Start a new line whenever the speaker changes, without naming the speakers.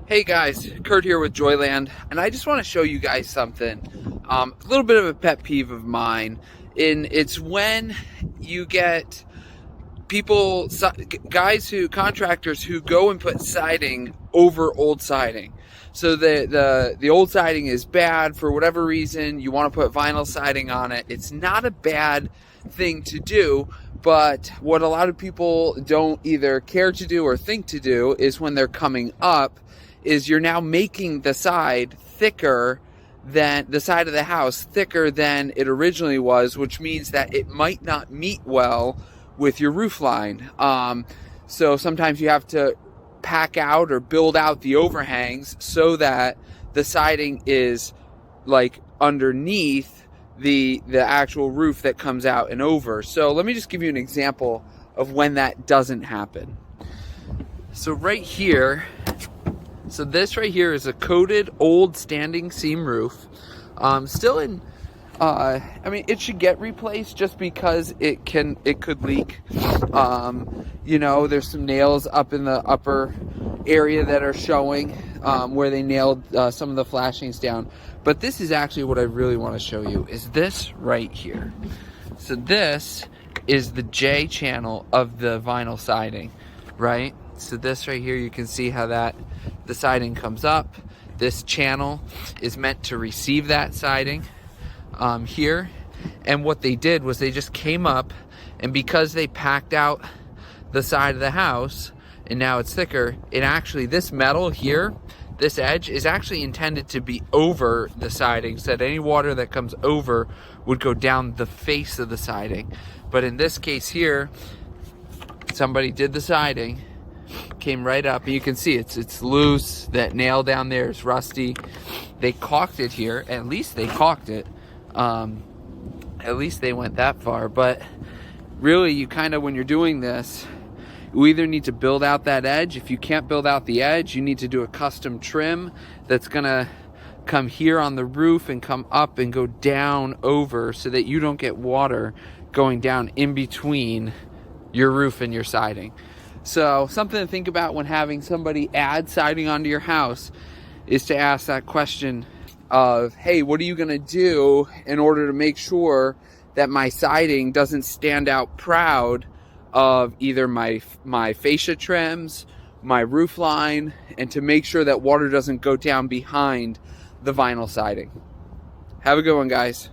Hey guys, Kurt here with Joyland, and I just want to show you guys something. A little bit of a pet peeve of mine, and it's when you get people, contractors who go and put siding over old siding. So the old siding is bad for whatever reason. You want to put vinyl siding on it. It's not a bad thing to do, but what a lot of people don't either care to do or think to do is when they're coming up, is you're now making the side thicker than the side of the house, thicker than it originally was, which means that it might not meet well with your roof line. So sometimes you have to pack out or build out the overhangs so that the siding is like underneath the actual roof that comes out and over. So let me just give you an example of when that doesn't happen. So right here, this right here is a coated old standing seam roof. Still in, I mean, it should get replaced just because it could leak. You know, there's some nails up in the upper area that are showing where they nailed some of the flashings down. But this is actually what I really want to show you, is this right here. So this is the J channel of the vinyl siding, right? So this right here, you can see how the siding comes up. This channel is meant to receive that siding here. And what they did was they just came up, and because they packed out the side of the house and now it's thicker, this metal here, this edge is actually intended to be over the siding, so that any water that comes over would go down the face of the siding. But in this case here, somebody did the siding, came right up, and you can see it's loose. That nail down there is rusty. They caulked it here. At least they caulked it. At least they went that far. But really, you kind of, when you're doing this, you either need to build out that edge. If you can't build out the edge, you need to do a custom trim that's gonna come here on the roof and come up and go down over, so that you don't get water going down in between your roof and your siding. So something to think about when having somebody add siding onto your house is to ask that question of, hey, what are you gonna do in order to make sure that my siding doesn't stand out proud of either my fascia trims, my roof line, and to make sure that water doesn't go down behind the vinyl siding. Have a good one, guys.